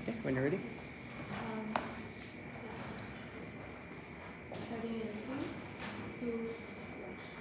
Okay, when you're ready. Studying anything.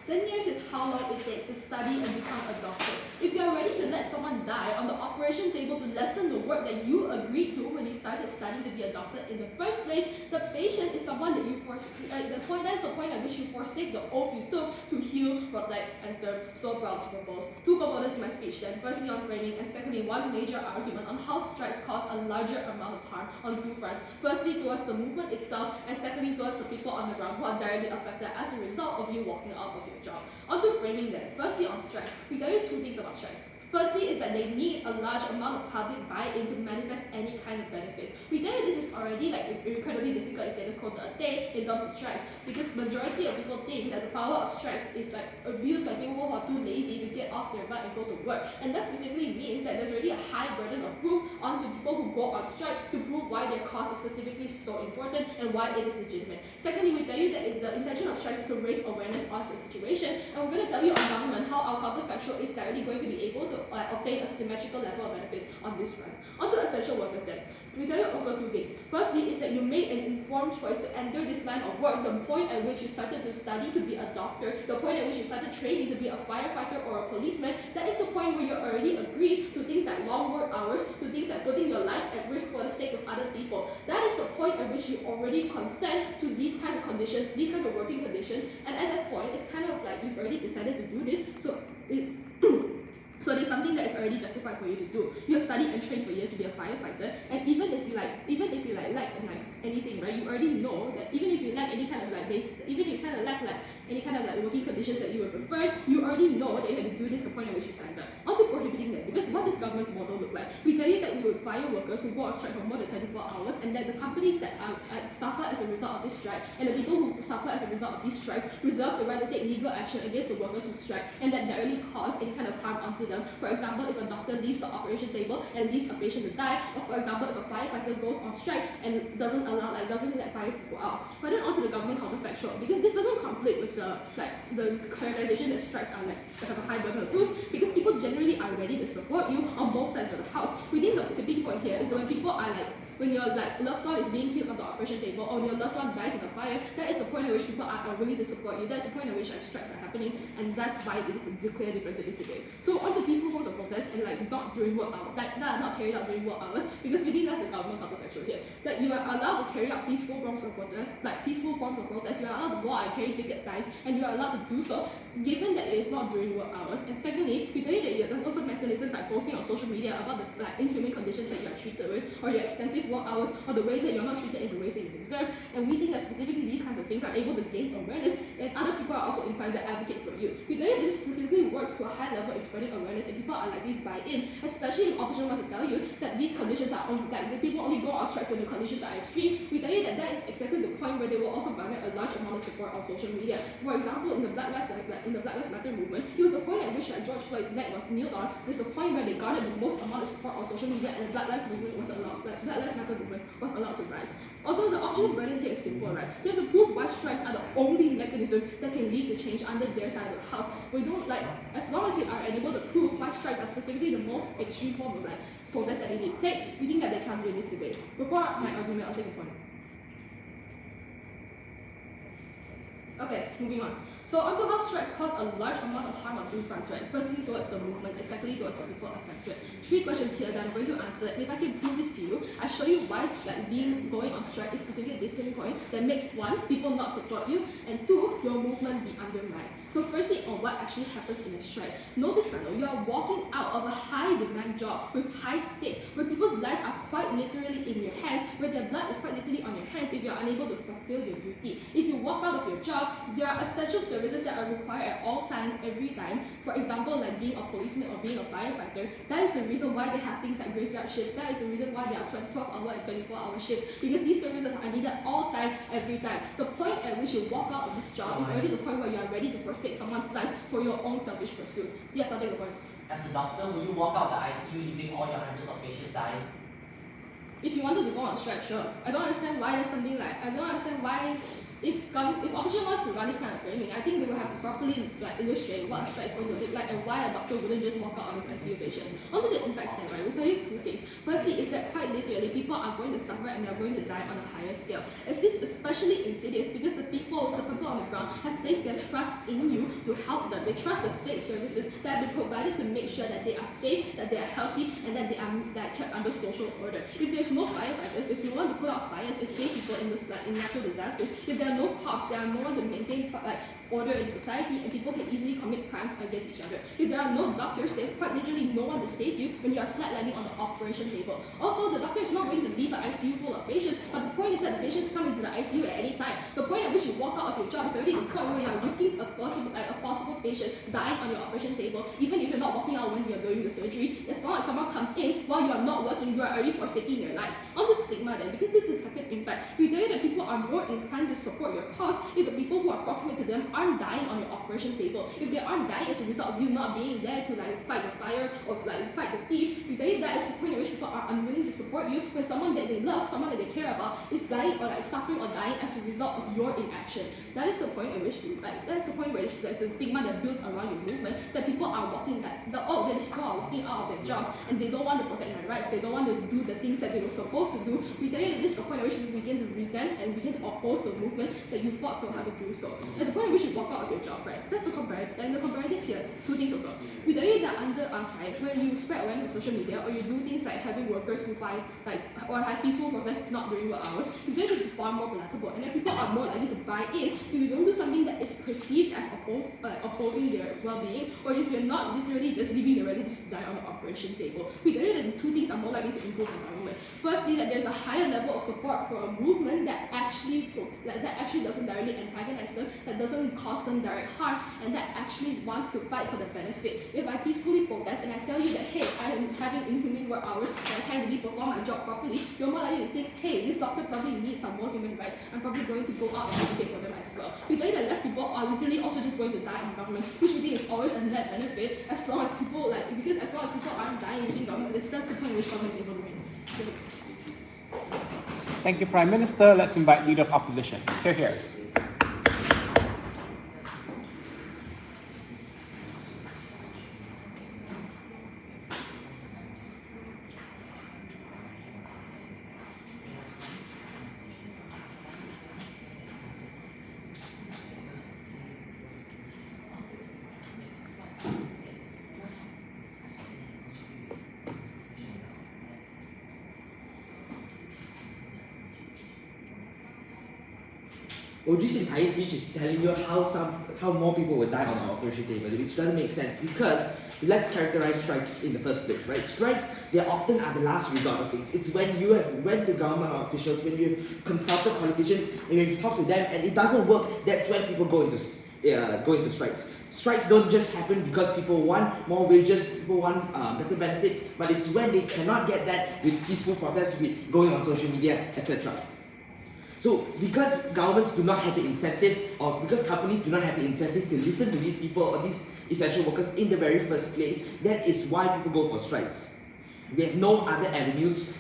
10 years is how long it takes to study and become a doctor. If you are ready to let someone die on the operation table to lessen the work that you agreed to when you started studying to be a doctor in the first place, the patient is someone that you that's the point at which you forsake the oath you took to heal, protect, and serve. So proud to propose 2 components in my speech then. Firstly on framing, and secondly one major argument on how strikes cause a larger amount of harm on 2 fronts. Firstly towards the movement itself, and secondly towards the people on the ground who are directly affected as a result of you walking out of your job. On to framing then. Firstly on strikes, we tell you 2 things about strikes. Firstly is that they need a large amount of public buy-in to manifest any kind of benefits. We tell you this is already like incredibly difficult in status quo a day in terms of strikes, because majority of people think that the power of strikes is like abused by people who are too lazy to get off their butt and go to work. And that specifically means that there's already a high burden of proof on the people who go on strike to prove why their cause is specifically so important and why it is legitimate. Secondly, we tell you that the intention of strikes is to raise awareness on the situation, and we're going to tell you on government how our counterfactual is directly going to be able to obtain a symmetrical level of benefits on this front. On to essential workers then. We tell you also 2 things. Firstly is that you made an informed choice to enter this line of work the point at which you started to study to be a doctor, the point at which you started training to be a firefighter or a policeman. That is the point where you already agreed to things like long work hours, to things like putting your life at risk for the sake of other people. That is the point at which you already consent to these kinds of conditions, these kinds of working conditions, and at that point it's kind of like you've already decided to do this, so there's something that is already justified for you to do. You have studied and trained for years to be a firefighter, and even if you lack anything, right? You already know that even if you lack any kind of even if you kind of lack any kind of working conditions that you would prefer, you already know that you had to do this the point at which you signed up. On to prohibiting that, because what does government's model look like? We tell you that we would fire workers who go on strike for more than 24 hours, and that the companies that suffer as a result of this strike, and the people who suffer as a result of these strikes, reserve the right to take legal action against the workers who strike, and that directly cause any kind of harm onto them. For example, if a doctor leaves the operation table and leaves a patient to die, or for example, if a firefighter goes on strike and doesn't let fires go out. But then onto the government counterfactual, because this doesn't conflict with the characterization that strikes are have a high burden of proof, because people generally are ready to support you on both sides of the house. We think the tipping point here is that when people are when your loved one is being killed on the operation table, or your loved one dies in a fire, that is the point at which people are willing to support you. That's the point at which strikes are happening, and that's why it is a clear difference in this debate. So on to peaceful forms of protest and not during work hours, that are not carried out during work hours, because we think that's the government counterfactual here. That you are allowed to carry out peaceful forms of protest, you are allowed to go out and carry picket signs, and you are allowed to do so, given that it is not during work hours. And secondly, we tell you that there's also mechanisms like posting on social media about the inhumane conditions that you are treated with, or your extensive work hours, or the ways that you're not treated in the ways that you deserve. And we think that specifically these kinds of things are able to gain awareness, and other people are also inclined to advocate for you. We tell you this specifically works to a high level in spreading awareness, and people are likely to buy in, especially if opposition wants to tell you that these conditions are the people only go on strikes when the conditions are extreme. We tell you that that is exactly the point where they will also garner a large amount of support on social media. For example, in the Black Lives Matter movement, it was the point at which George Floyd's neck was kneeled on. There's the point where they garnered the most amount of support on social media, and the Black Lives Matter movement was allowed to rise. Although the optional burden here is simple, right? They have to prove why strikes are the only mechanism that can lead to change under their side of the house. We don't as long as they are able to prove why strikes are specifically the most extreme form of protest that they need to take, we think that they can't win this debate. Before my argument, I'll take a point. Okay, moving on. So onto how strikes cause a large amount of harm on 2 fronts, right? Firstly towards the movement, and secondly towards the people affected. 3 questions here that I'm going to answer, and if I can prove this to you, I show you why going on strike is specifically a tipping point that makes 1, people not support you, and 2, your movement be undermined. So firstly, on what actually happens in a strike. Notice that you are walking out of a high demand job with high stakes, where people's lives are quite literally in your hands, where their blood is quite literally on your hands if you are unable to fulfill your duty. If you walk out of your job, there are essential services that are required at all times, every time. For example, like being a policeman or being a firefighter. That is the reason why they have things like graveyard shifts. That is the reason why there are 12-hour and 24-hour shifts, because these services are needed all time, every time. The point at which you walk out of this job is already the point where you are ready to forsake someone's life for your own selfish pursuits. Yes, I'll take the point. As a doctor, will you walk out the ICU leaving all your hundreds of patients dying? If you wanted to go on strike, sure. I don't understand why there's something I don't understand why if opposition wants to run this kind of framing, I think they will have to properly illustrate what a strike is going to look like and why a doctor wouldn't just walk out on his ICU patients. Onto the impacts then, right? We'll tell you two things. Firstly, is that quite literally people are going to suffer and they are going to die on a higher scale. Is this especially insidious because the people on the ground have placed their trust in you to help them. They trust the state services that have been provided to make sure that they are safe, that they are healthy, and that they are kept under social order. If there's no firefighters, there's no one to put out fires and save people in natural disasters. If there are no cops, there are no one to maintain order in society, and people can easily commit crimes against each other. If there are no doctors, there's quite literally no one to save you when you are flatlining on the operation table. Also, the doctor is not going to leave an ICU full of patients, but the point is that the patients come into the ICU at any time. The point at which you walk out of your job is already the point where you are risking a possible patient dying on your operation table, even if you're not walking out when you're doing the surgery. As long as someone comes in while you are not working, you are already forsaking your life. On the stigma then, because this is the second impact, we tell you that people are more inclined to support your cause if the people who are proximate to them aren't dying on your operation table. If they aren't dying as a result of you not being there to fight the fire or fight the thief, we tell you that is the point at which people are unwilling to support you when someone that they love, someone that they care about, is dying or suffering or dying as a result of your inaction. That is the point at which that is the point where there's a stigma that builds around your movement, that people are walking people are walking out of their jobs and they don't want to protect my rights, they don't want to do the things that they were supposed to do. We tell you that this is the point at which we begin to resent and begin to oppose the movement that you fought so hard to do so. At the point at which you walk out of your job, right? That's the comparative. And the comparative here, two things also. We tell you that under our side, when you spread awareness on social media or you do things like having workers who find or have peaceful protests not during work hours, we tell you this is far more palatable, and then people are more likely to buy in if you don't do something that is perceived as opposing their well-being, or if you're not literally just leaving the relatives to die on the operation table. We tell you that the two things are more likely to improve environment. Firstly, that there's a higher level of support for a movement that actually doesn't directly antagonize them, that doesn't cause them direct harm, and that actually wants to fight for the benefit. If I peacefully protest and I tell you that, hey, I am having inhumane work hours and I can't really perform my job properly, you're more likely to think, hey, this doctor probably needs some more human rights. I'm probably going to go out and advocate for them as well. We tell you that less people are literally also just going to die in government, which we think is always a net benefit as long as people because as long as people aren't dying within government, that's the point in which government is able to win. Thank you, Prime Minister. Let's invite Leader of Opposition. Here. OG's entire speech is telling you how more people will die on the operation table, which doesn't make sense because let's characterize strikes in the first place, right? Strikes, they often are the last resort of things. It's when you have went to government officials, when you've consulted politicians, and you've talked to them and it doesn't work, that's when people go into strikes. Strikes don't just happen because people want more wages, people want better benefits, but it's when they cannot get that with peaceful protests, with going on social media, etc. So, because governments do not have the incentive, or because companies do not have the incentive to listen to these people or these essential workers in the very first place, that is why people go for strikes. We have no other avenues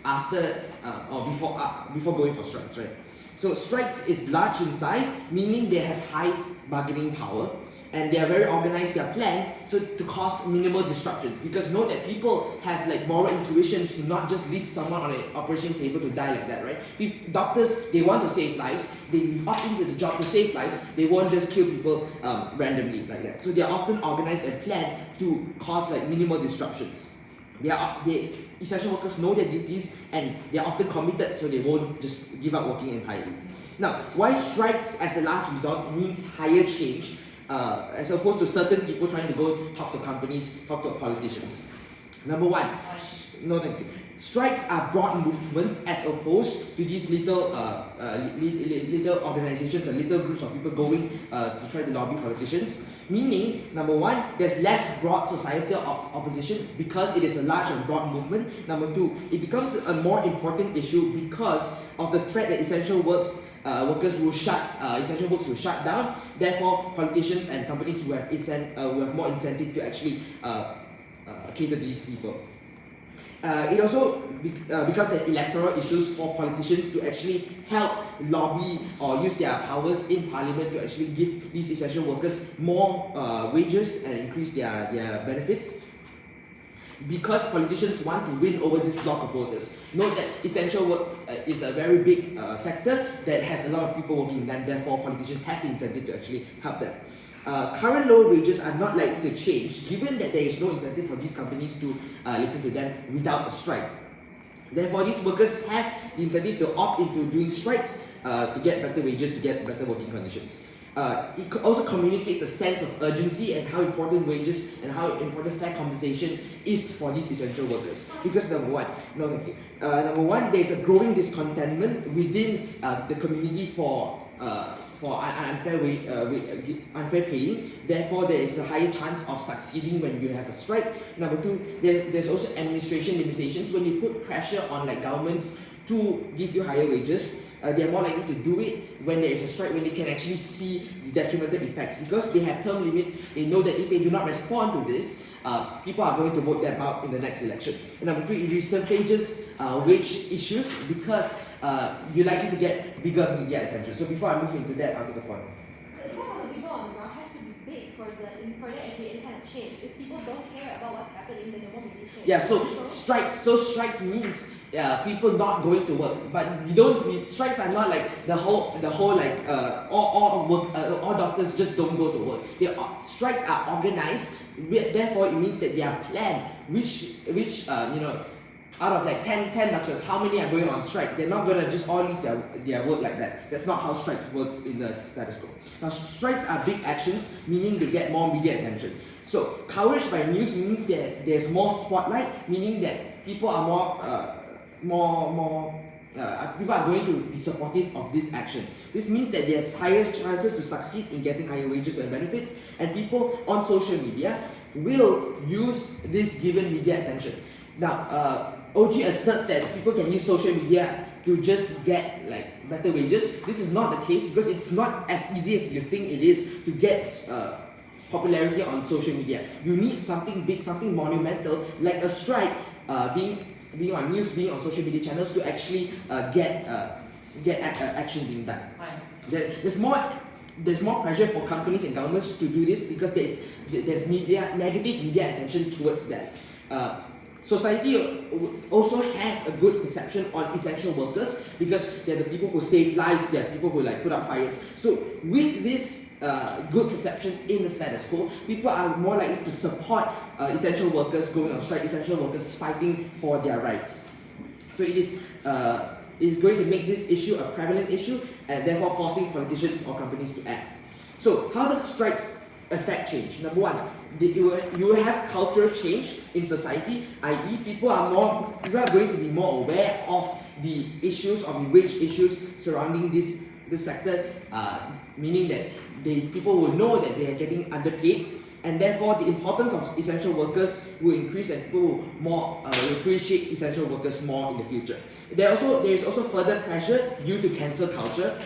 after or before going for strikes, right? So strikes is large in size, meaning they have high bargaining power, and they are very organized, they are planned, so to cause minimal disruptions. Because know that people have moral intuitions to not just leave someone on an operation table to die like that, right? Doctors, they want to save lives, they opt into the job to save lives, they won't just kill people randomly like that. So they are often organized and planned to cause minimal disruptions. Essential workers know their duties and they are often committed, so they won't just give up working entirely. Now, why strikes as a last resort means higher change, as opposed to certain people trying to go talk to companies, talk to politicians. Number one, no thank you. Strikes are broad movements as opposed to these little organizations or little groups of people going to try to lobby politicians. Meaning, number one, there's less broad societal opposition because it is a large and broad movement. Number two, it becomes a more important issue because of the threat that essential workers will shut down. Therefore, politicians and companies who have more incentive to actually cater to these people. It also becomes an electoral issue for politicians to actually help lobby or use their powers in parliament to actually give these essential workers more wages and increase their benefits. Because politicians want to win over this block of voters. Note that essential work is a very big sector that has a lot of people working in them, therefore politicians have the incentive to actually help them. Current low wages are not likely to change given that there is no incentive for these companies to listen to them without a strike. Therefore, these workers have the incentive to opt into doing strikes to get better wages, to get better working conditions. It also communicates a sense of urgency and how important wages and how important fair compensation is for these essential workers. Because number one, there's a growing discontentment within the community for unfair paying. Therefore, there is a higher chance of succeeding when you have a strike. Number two, there's also administration limitations. When you put pressure on governments to give you higher wages, they are more likely to do it when there is a strike, when they can actually see the detrimental effects. Because they have term limits, they know that if they do not respond to this, people are going to vote them out in the next election. And number three, it resurfaces wage issues because you're likely to get bigger media attention. So before I move into that, I'll take a point. The impact on the people on the ground has to be big for there to be any kind of change. If people don't care about what's happening, then there won't be any change. Yeah, so strikes means people not going to work. But strikes are not like the whole all doctors just don't go to work. Strikes are organized. Therefore, it means that they are planned. Which out of 10 doctors, how many are going on strike? They're not going to just all leave their work like that. That's not how strike works in the status quo. Now, strikes are big actions, meaning they get more media attention. So, coverage by news means that there's more spotlight, meaning that people are people are going to be supportive of this action. This means that there's higher chances to succeed in getting higher wages and benefits, and people on social media will use this given media attention. Now, OG asserts that people can use social media to just get better wages. This is not the case because it's not as easy as you think it is to get popularity on social media. You need something big, something monumental, like a strike, being on news, being on social media channels to actually get action being done. There's more pressure for companies and governments to do this because there's negative media attention towards that. Society also has a good perception on essential workers because they're the people who save lives, they're people who put out fires. So with this good perception in the status quo, people are more likely to support essential workers going on strike, essential workers fighting for their rights. So it is going to make this issue a prevalent issue and therefore forcing politicians or companies to act. So how does strikes affect change? Number one, you will have cultural change in society, i.e. people are going to be more aware of the issues, of the wage issues surrounding this sector, meaning that people will know that they are getting underpaid, and therefore the importance of essential workers will increase and people will appreciate essential workers more in the future. There is also further pressure due to cancel culture,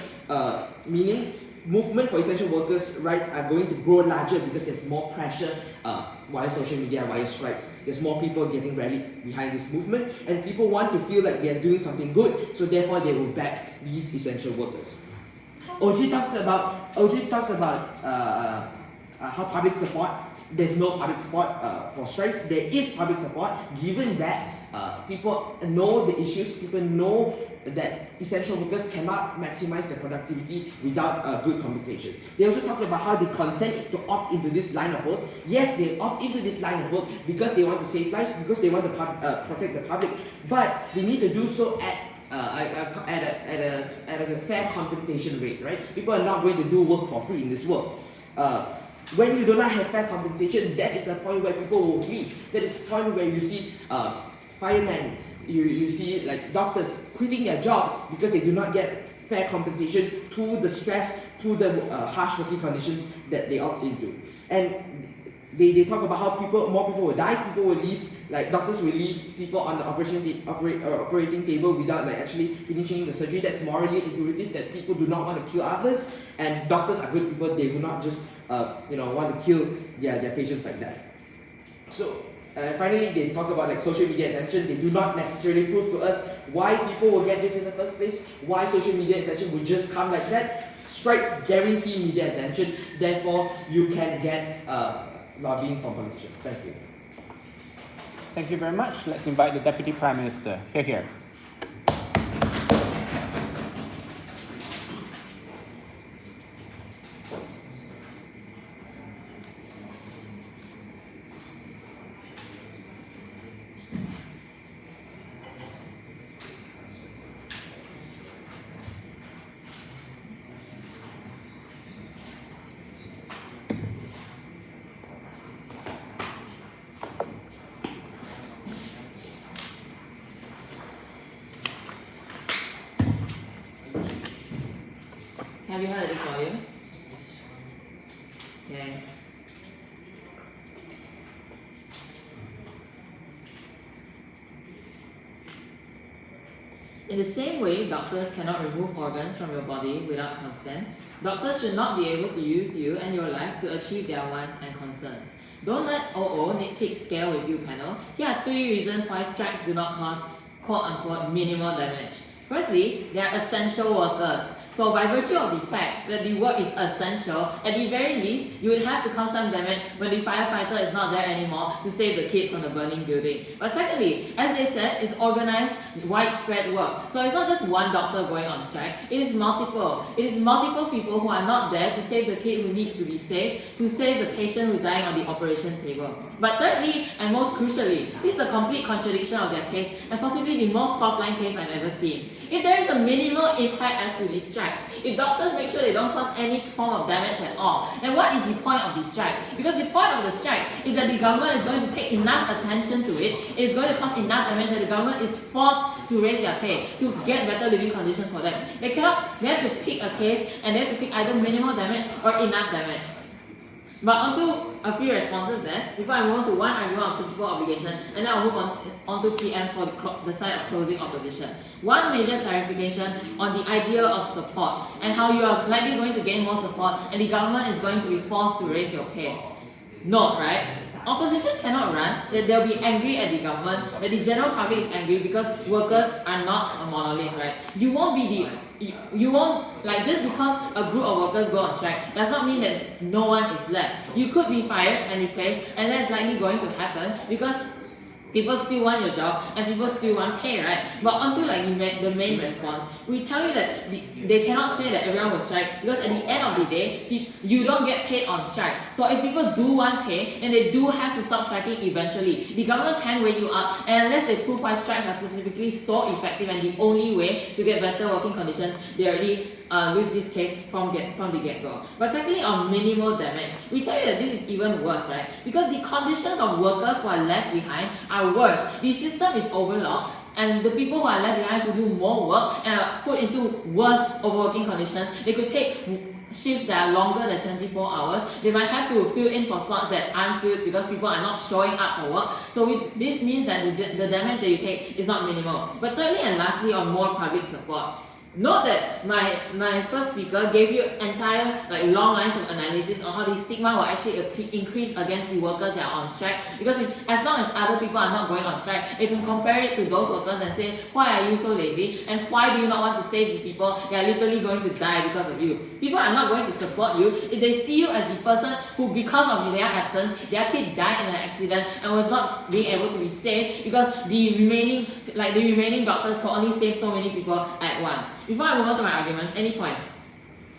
meaning movement for essential workers' rights are going to grow larger because there's more pressure via social media, via strikes. There's more people getting rallied behind this movement, and people want to feel like they're doing something good, so therefore they will back these essential workers. OG talks about how public support. There's no public support for strikes. There is public support given that people know the issues, people know that essential workers cannot maximize their productivity without good compensation. They also talk about how they consent to opt into this line of work. Yes, they opt into this line of work because they want to save lives, because they want to protect the public, but they need to do so at a fair compensation rate, right? People are not going to do work for free in this world. When you do not have fair compensation, that is the point where people will leave. That is the point where you see firemen, you see doctors quitting their jobs because they do not get fair compensation to the stress, to the harsh working conditions that they opt into. And they talk about how more people will die, people will leave, doctors will leave people on the operating table without actually finishing the surgery. That's morally intuitive, that people do not want to kill others, and doctors are good people, they will not just want to kill their patients like that. So Finally, they talk about like social media attention. They do not necessarily prove to us why people will get this in the first place, why social media attention will just come like that. Strikes guarantee media attention, therefore you can get lobbying from politicians. Thank you. Thank you very much. Let's invite the Deputy Prime Minister. Here. Have you heard of this volume? Okay. In the same way, doctors cannot remove organs from your body without consent, doctors should not be able to use you and your life to achieve their wants and concerns. Don't let OO nitpick scale with you, panel. Here are 3 reasons why strikes do not cause quote-unquote minimal damage. Firstly, they are essential workers. So by virtue of the fact that the work is essential, at the very least, you would have to cause some damage when the firefighter is not there anymore to save the kid from the burning building. But secondly, as they said, it's organized, widespread work. So it's not just one doctor going on strike, it is multiple. It is multiple people who are not there to save the kid who needs to be saved, to save the patient who's dying on the operation table. But thirdly, and most crucially, this is a complete contradiction of their case, and possibly the most soft-line case I've ever seen. If there is a minimal impact as to these strikes, if doctors make sure they don't cause any form of damage at all, then what is the point of the strike? Because the point of the strike is that the government is going to take enough attention to it, it's going to cause enough damage that the government is forced to raise their pay, to get better living conditions for them. They have to pick a case, and they have to pick either minimal damage or enough damage. But onto a few responses there, before I move on to one argument on principal obligation, and then I'll move on to PMs for the side of closing opposition. One major clarification on the idea of support, and how you are likely going to gain more support, and the government is going to be forced to raise your pay. Note, right? Opposition cannot run, that they'll be angry at the government, that the general public is angry because workers are not a monolith, right? You won't be you won't, like, just because a group of workers go on strike does not mean that no one is left. You could be fired and replaced, and that's likely going to happen because people still want your job and people still want pay, right? But onto like the main response, we tell you that they cannot say that everyone will strike because at the end of the day, you don't get paid on strike. So if people do want pay, then they do have to stop striking eventually. The government can weigh you up, and unless they prove why strikes are specifically so effective and the only way to get better working conditions, they already lose this case from the get-go. But secondly, on minimal damage, we tell you that this is even worse, right? Because the conditions of workers who are left behind are worse. The system is overlocked, and the people who are left behind to do more work and are put into worse overworking conditions. They could take shifts that are longer than 24 hours. They might have to fill in for slots that aren't filled because people are not showing up for work. So this means that the damage that you take is not minimal. But thirdly and lastly, on more public support. Note that my first speaker gave you entire long lines of analysis on how the stigma will actually increase against the workers that are on strike, because as long as other people are not going on strike, they can compare it to those workers and say, why are you so lazy, and why do you not want to save the people that are literally going to die because of you? People are not going to support you if they see you as the person who, because of their absence, their kid died in an accident and was not being able to be saved because the remaining doctors can only save so many people at once. Before I move on to my arguments, any points?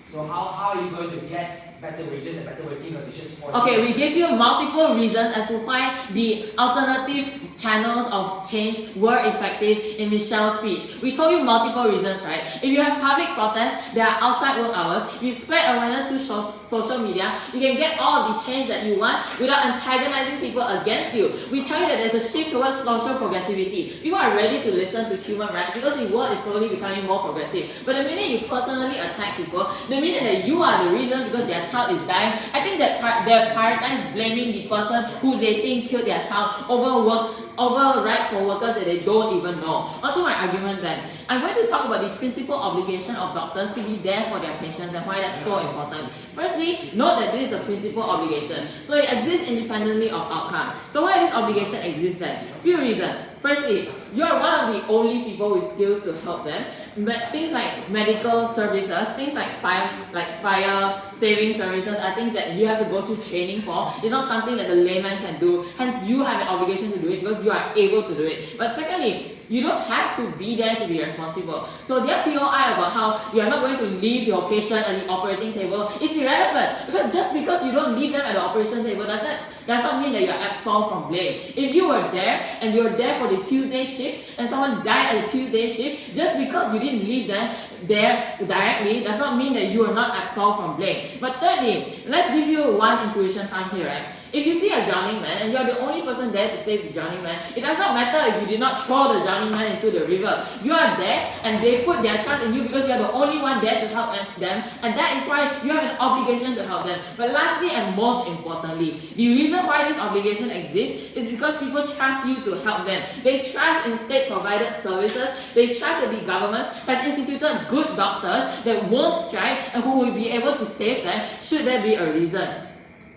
So how are you going to get better wages and better working conditions for Okay, we gave you multiple reasons as to why the alternative channels of change were effective in Michelle's speech. We told you multiple reasons, right? If you have public protests that are outside work hours, you spread awareness to social media, you can get all of the change that you want without antagonizing people against you. We tell you that there's a shift towards social progressivity. People are ready to listen to human rights because the world is slowly becoming more progressive. But the minute you personally attack people, the minute that you are the reason because their child is dying, I think that they prioritize blaming the person who they think killed their child over work over rights for workers that they don't even know. On to my argument then. I'm going to talk about the principal obligation of doctors to be there for their patients and why that's so important. Firstly, note that this is a principal obligation. So it exists independently of outcome. So why this obligation exists then? Few reasons. Firstly, you are one of the only people with skills to help them. But things like medical services, things like fire saving services are things that you have to go through training for. It's not something that the layman can do. Hence, you have an obligation to do it because you are able to do it. But secondly, you don't have to be there to be responsible. So their POI about how you are not going to leave your patient at the operating table is irrelevant. Because just because you don't leave them at the operation table does not mean that you are absolved from blame. If you were there and you were there for the Tuesday shift and someone died at the Tuesday shift, just because you didn't leave them there directly does not mean that you are not absolved from blame. But thirdly, let's give you one intuition time here, right? If you see a drowning man and you are the only person there to save the drowning man, it does not matter if you did not throw the drowning man into the river. You are there and they put their trust in you because you are the only one there to help them, and that is why you have an obligation to help them. But lastly and most importantly, the reason why this obligation exists is because people trust you to help them. They trust in state-provided services. They trust that the government has instituted good doctors that won't strike and who will be able to save them should there be a reason.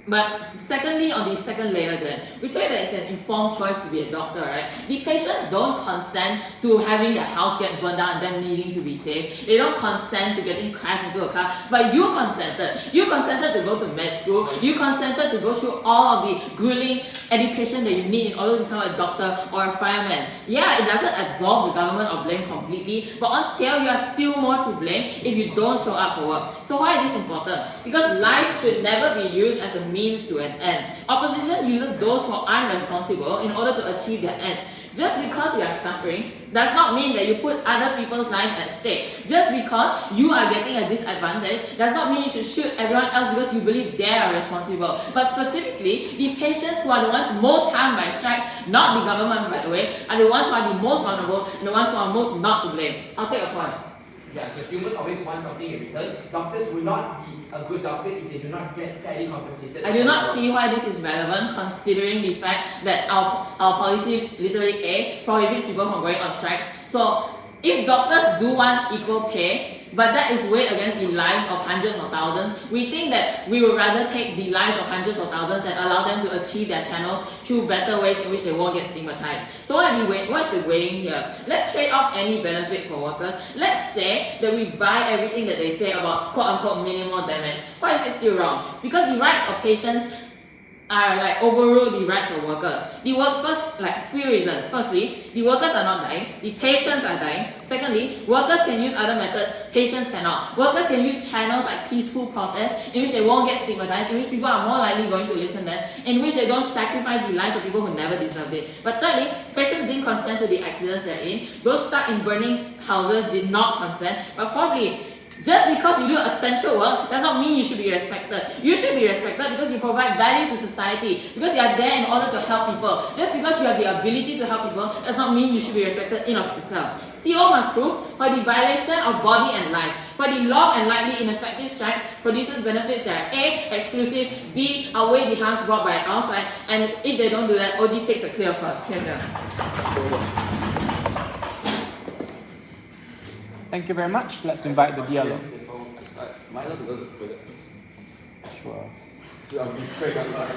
But secondly, on the second layer then, we say that it's an informed choice to be a doctor, right? The patients don't consent to having their house get burned down and them needing to be saved. They don't consent to getting crashed into a car, but you consented. You consented to go to med school. You consented to go through all of the grueling education that you need in order to become a doctor or a fireman. Yeah, it doesn't absolve the government of blame completely, but on scale, you are still more to blame if you don't show up for work. So why is this important? Because life should never be used as a means to an end. Opposition uses those who are responsible in order to achieve their ends. Just because you are suffering does not mean that you put other people's lives at stake. Just because you are getting a disadvantage does not mean you should shoot everyone else because you believe they are responsible. But specifically, the patients who are the ones most harmed by strikes, not the government by the way, are the ones who are the most vulnerable and the ones who are most not to blame. I'll take a point. Yeah, so humans always want something in return. Doctors will not be a good doctor if they do not get fairly compensated. I do not see why this is relevant considering the fact that our policy, literally A, prohibits people from going on strikes. So if doctors do want equal pay, but that is weighed against the lives of hundreds of thousands, we think that we would rather take the lives of hundreds of thousands and allow them to achieve their channels through better ways in which they won't get stigmatized. So what's the weighing here? Let's trade off any benefits for workers. Let's say that we buy everything that they say about quote-unquote minimal damage. Why is it still wrong? Because the rights of patients are overrule the rights of workers. The workers, few reasons. Firstly, the workers are not dying, the patients are dying. Secondly, workers can use other methods, patients cannot. Workers can use channels like peaceful protests in which they won't get stigmatized, in which people are more likely going to listen to them, in which they don't sacrifice the lives of people who never deserved it. But thirdly, patients didn't consent to the accidents they're in. Those stuck in burning houses did not consent. But fourthly, just because you do essential work does not mean you should be respected. You should be respected because you provide value to society, because you are there in order to help people. Just because you have the ability to help people does not mean you should be respected in of itself. CO must prove by the violation of body and life, by the long and likely ineffective strikes produces benefits that are A, exclusive, B, outweigh the harms brought by our side, and if they don't do that, OD takes a clear first. Here. Thank you very much. Let's invite the dialogue. Might as well go to the toilet first. Sure. I'll be quick, I'm sorry.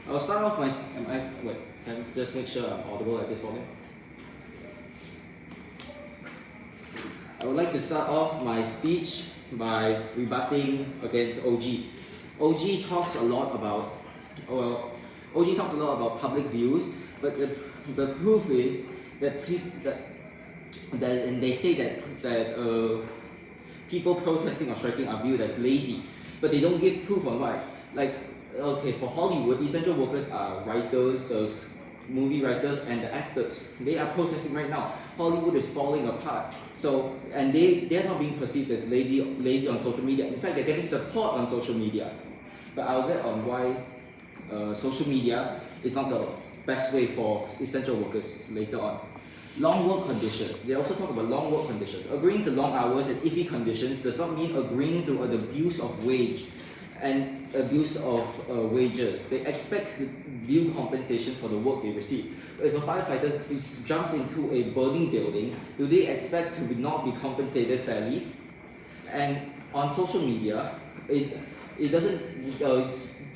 I'll start off my. Wait, can I just make sure I'm audible at this point? I would like to start off my speech by rebutting against OG. OG talks a lot about, public views, but the proof is that and they say that people protesting or striking are viewed as lazy, but they don't give proof on why. Like, okay, for Hollywood, essential workers are writers, movie writers, and the actors. They are protesting right now. Hollywood is falling apart. So, and they are not being perceived as lazy on social media. In fact, they're getting support on social media. But I'll get on why social media is not the best way for essential workers later on. Long work conditions. They also talk about long work conditions. Agreeing to long hours and iffy conditions does not mean agreeing to an abuse of wage and abuse of wages. They expect due compensation for the work they receive. If a firefighter jumps into a burning building, do they expect to not be compensated fairly? And on social media, it doesn't,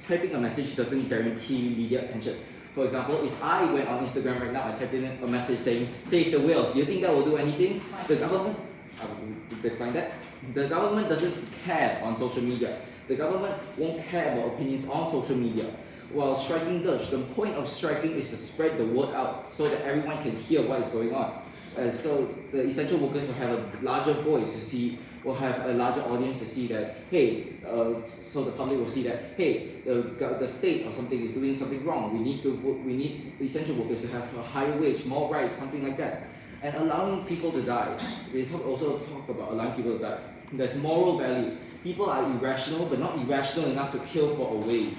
typing a message doesn't guarantee media attention. For example, if I went on Instagram right now and typed in a message saying, save the whales, do you think that will do anything? The government, I will decline that. The government doesn't care on social media. The government won't care about opinions on social media. While striking does, the point of striking is to spread the word out so that everyone can hear what is going on. So the essential workers will have a larger voice to see, will have a larger audience to see that, hey, so the public will see that, hey, the state or something is doing something wrong. We need essential workers to have a higher wage, more rights, something like that. And allowing people to die. They also talk about allowing people to die. There's moral values. People are irrational, but not irrational enough to kill for a wage.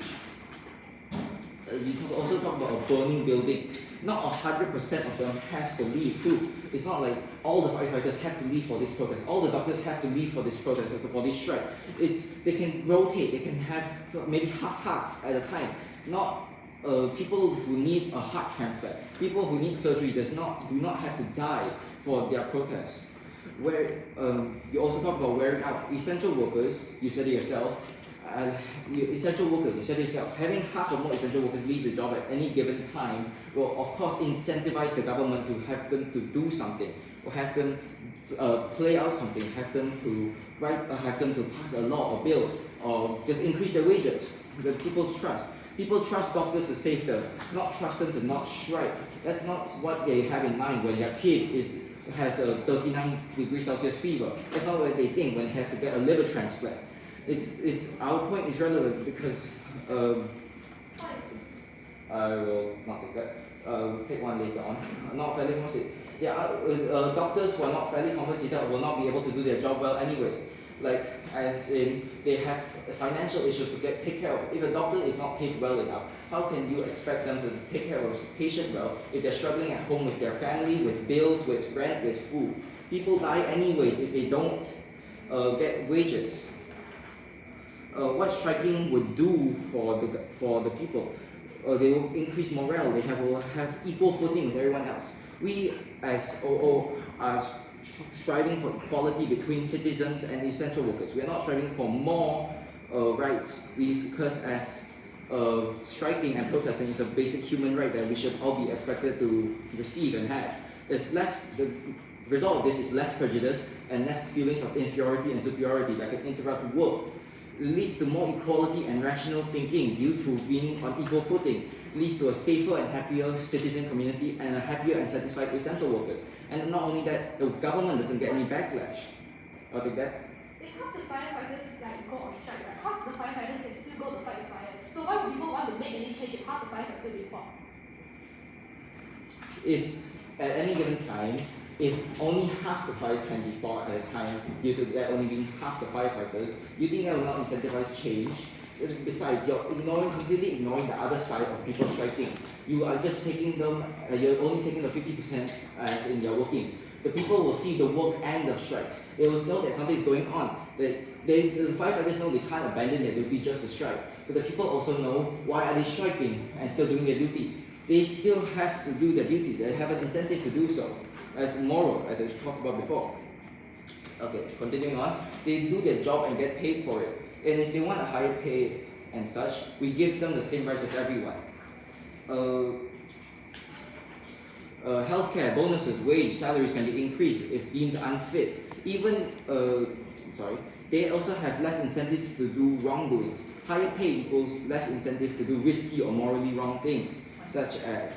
We also talk about a burning building. Not 100% of them has to leave too. It's not like all the firefighters have to leave for this protest. All the doctors have to leave for this protest, for this strike. They can rotate. They can have maybe half at a time. Not people who need a heart transplant. People who need surgery do not have to die for their protests. Where you also talk about wearing out. Essential workers, you said it yourself. Essential workers, you said it yourself, having half or more essential workers leave the job at any given time will of course incentivize the government to have them to do something, or have them play out something, have them to pass a law or bill, or just increase their wages. People's trust. People trust doctors to save them, not trust them to not strike. That's not what they have in mind when their kid has a 39 degrees Celsius fever. That's not what they think when they have to get a liver transplant. Our point is relevant because I will not take that. We'll take one later on. Not fairly compensated. Doctors who are not fairly compensated will not be able to do their job well anyways. Like, as in, they have financial issues to take care of. If a doctor is not paid well enough, how can you expect them to take care of a patient well if they're struggling at home with their family, with bills, with rent, with food? People die anyways if they don't get wages. What striking would do for the people? They will increase morale. They will have equal footing with everyone else. We as OO are striving for equality between citizens and essential workers. We are not striving for more rights, because as striking and protesting is a basic human right that we should all be expected to receive and have. The result of this is less prejudice and less feelings of inferiority and superiority that can interrupt work. It leads to more equality and rational thinking due to being on equal footing. It leads to a safer and happier citizen community and a happier and satisfied essential workers. And not only that, the government doesn't get any backlash. I'll take that. If half the firefighters go on strike, right, half the firefighters can still go to fight the fires. So why would people want to make any change if half the fires are still being fought? If at any given time, if only half the fires can be fought at a time due to there only being half the firefighters, you think that will not incentivize change? Besides, you're completely ignoring the other side of people striking. You are just taking them, you're only taking the 50% as in you're working. The people will see the work and the strikes. They will know that something is going on. The firefighters know they can't abandon their duty just to strike. But the people also know why are they striking and still doing their duty. They still have to do their duty. They have an incentive to do so. As moral, as I talked about before. Okay, continuing on. They do their job and get paid for it. And if they want a higher pay and such, we give them the same rights as everyone. healthcare, bonuses, wage, salaries can be increased if deemed unfit. Even, they also have less incentive to do wrongdoings. Higher pay equals less incentive to do risky or morally wrong things, such as,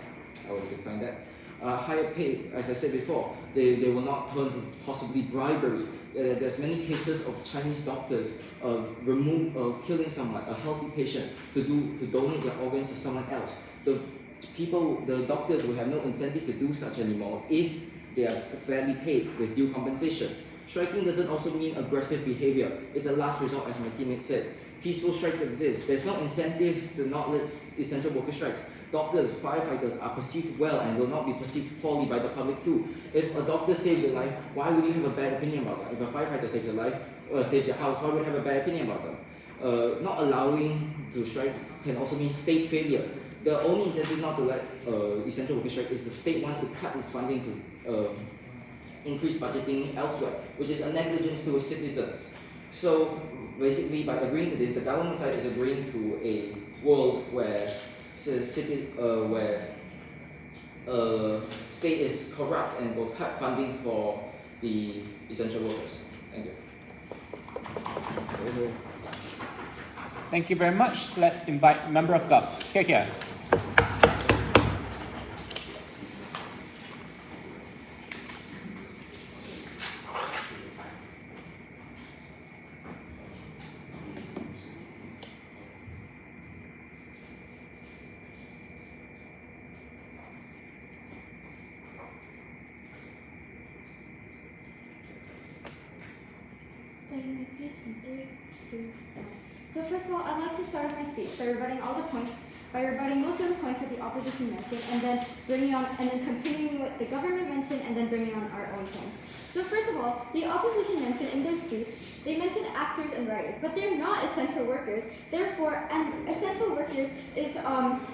I will define that. Higher pay, as I said before, they will not turn to possibly bribery. There's many cases of Chinese doctors killing someone, a healthy patient, to donate their organs to someone else. The doctors will have no incentive to do such anymore if they are fairly paid with due compensation. Striking doesn't also mean aggressive behavior. It's a last resort, as my teammate said. Peaceful strikes exist. There's no incentive to not let essential worker strikes. Doctors, firefighters are perceived well and will not be perceived poorly by the public too. If a doctor saves your life, why would you have a bad opinion about that? If a firefighter saves your life, saves your house, why would you have a bad opinion about them? Not allowing to strike can also mean state failure. The only incentive not to let essential worker strike is the state wants to cut its funding to increase budgeting elsewhere, which is a negligence to its citizens. So basically, by agreeing to this, the government side is agreeing to a world where state is corrupt and will cut funding for the essential workers. Thank you. Thank you very much. Let's invite member of Gov. Here. Starting my speech in 3, 2, 1. So first of all, I'd like to start off my speech by rebutting most of the points that the opposition mentioned, and then continuing what the government mentioned, and then bringing on our own points. So first of all, the opposition mentioned in their speech, they mentioned actors and writers, but they're not essential workers. Therefore, and essential workers is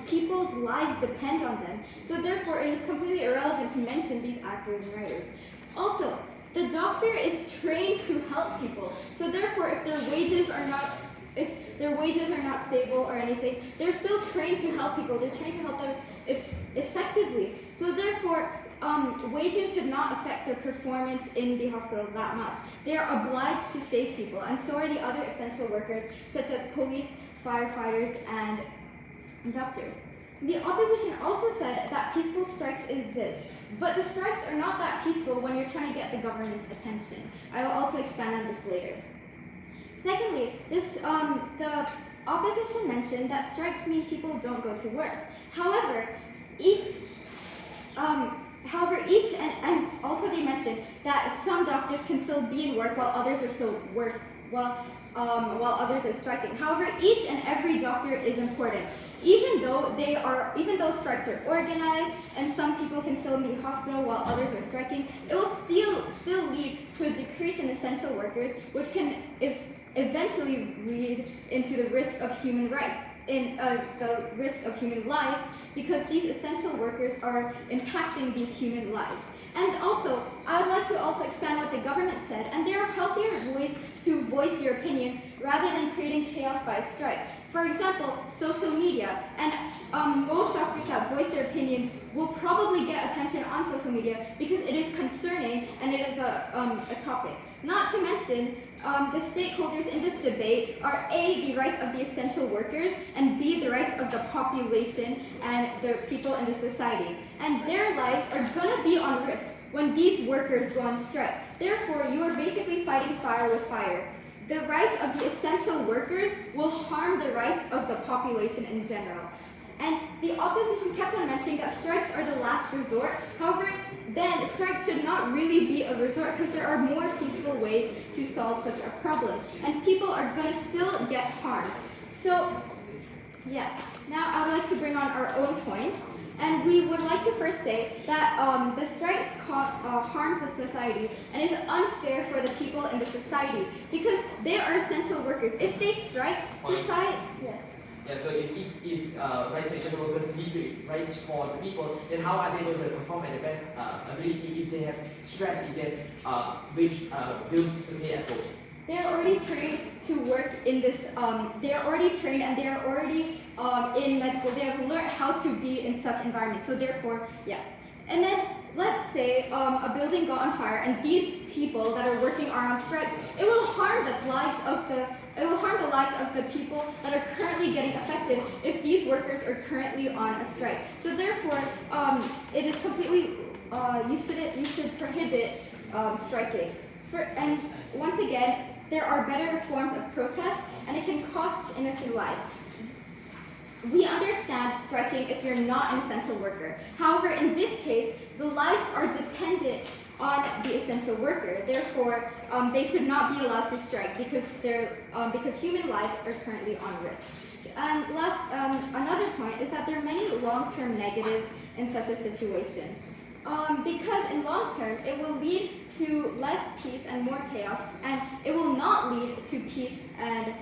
people's lives depend on them. So therefore, it is completely irrelevant to mention these actors and writers. Also, the doctor is trained to help people. So therefore, if their wages are not stable or anything, they're still trained to help people. They're trained to help them effectively. So therefore, wages should not affect their performance in the hospital that much. They are obliged to save people, and so are the other essential workers, such as police, firefighters, and doctors. The opposition also said that peaceful strikes exist, but the strikes are not that peaceful when you're trying to get the government's attention. I will also expand on this later. Secondly, the opposition mentioned that strikes mean people don't go to work. However, and also they mentioned that some doctors can still be in work while others are still while others are striking. However, each and every doctor is important. Even though strikes are organized and some people can still be in hospital while others are striking, it will still lead to a decrease in essential workers, which can eventually lead into the risk of human rights, the risk of human lives, because these essential workers are impacting these human lives. And also, I would like to also expand what the government said, and there are healthier ways to voice your opinions rather than creating chaos by a strike. For example, social media, and most doctors that voice their opinions will probably get attention on social media because it is concerning and it is a topic. Not to mention, the stakeholders in this debate are A, the rights of the essential workers, and B, the rights of the population and the people in the society. And their lives are gonna be on risk when these workers go on strike. Therefore, you are basically fighting fire with fire. The rights of the essential workers will harm the rights of the population in general. And the opposition kept on mentioning that strikes are the last resort. However, then strikes should not really be a resort because there are more peaceful ways to solve such a problem. And people are going to still get harmed. So, yeah. Now I would like to bring on our own points. And we would like to first say that the strikes harms the society and is unfair for the people in the society because they are essential workers. If they strike, society... Yes. Yeah, so if rights for essential workers lead to rights for the people, then how are they able to perform at the best ability if they have stress, if they have bills to pay at home? they are already trained to work in this. They are already trained and they are already in med school. They have learned how to be in such environments. So therefore, yeah. And then let's say a building got on fire and these people that are working are on strikes. It will harm the lives of the people that are currently getting affected if these workers are currently on a strike. So therefore, it is completely you should prohibit striking. And once again, there are better forms of protest, and it can cost innocent lives. We understand striking if you're not an essential worker. However, in this case, the lives are dependent on the essential worker. Therefore, they should not be allowed to strike because human lives are currently on risk. And another point is that there are many long-term negatives in such a situation. Because in long term, it will lead to less peace and more chaos, and it will not lead to peace and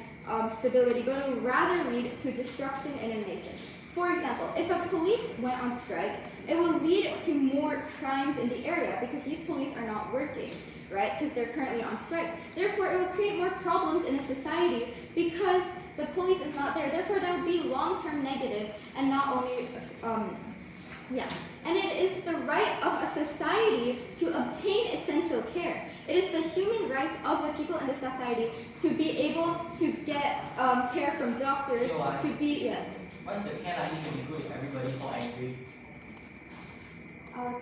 stability, but it will rather lead to destruction in a nation. For example, if a police went on strike, it will lead to more crimes in the area because these police are not working, right? Because they're currently on strike. Therefore, it will create more problems in a society because the police is not there. Therefore, there will be long-term negatives and not only, And it is the right of a society to obtain essential care. It is the human rights of the people in the society to be able to get care from doctors, to be, yes. Why is the care likely to be good if everybody's so angry? I'll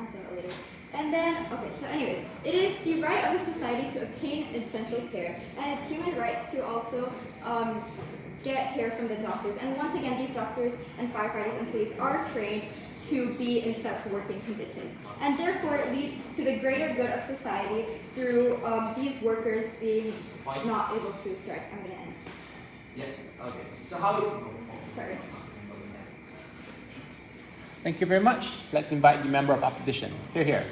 answer that later. And then, okay, so anyways, it is the right of a society to obtain essential care, and it's human rights to also get care from the doctors. And once again, these doctors and firefighters and police are trained to be in such working conditions. And therefore, it leads to the greater good of society through these workers being not able to strike. I'm going to end. Yeah, okay. So how... Sorry. Thank you very much. Let's invite the member of opposition. Here.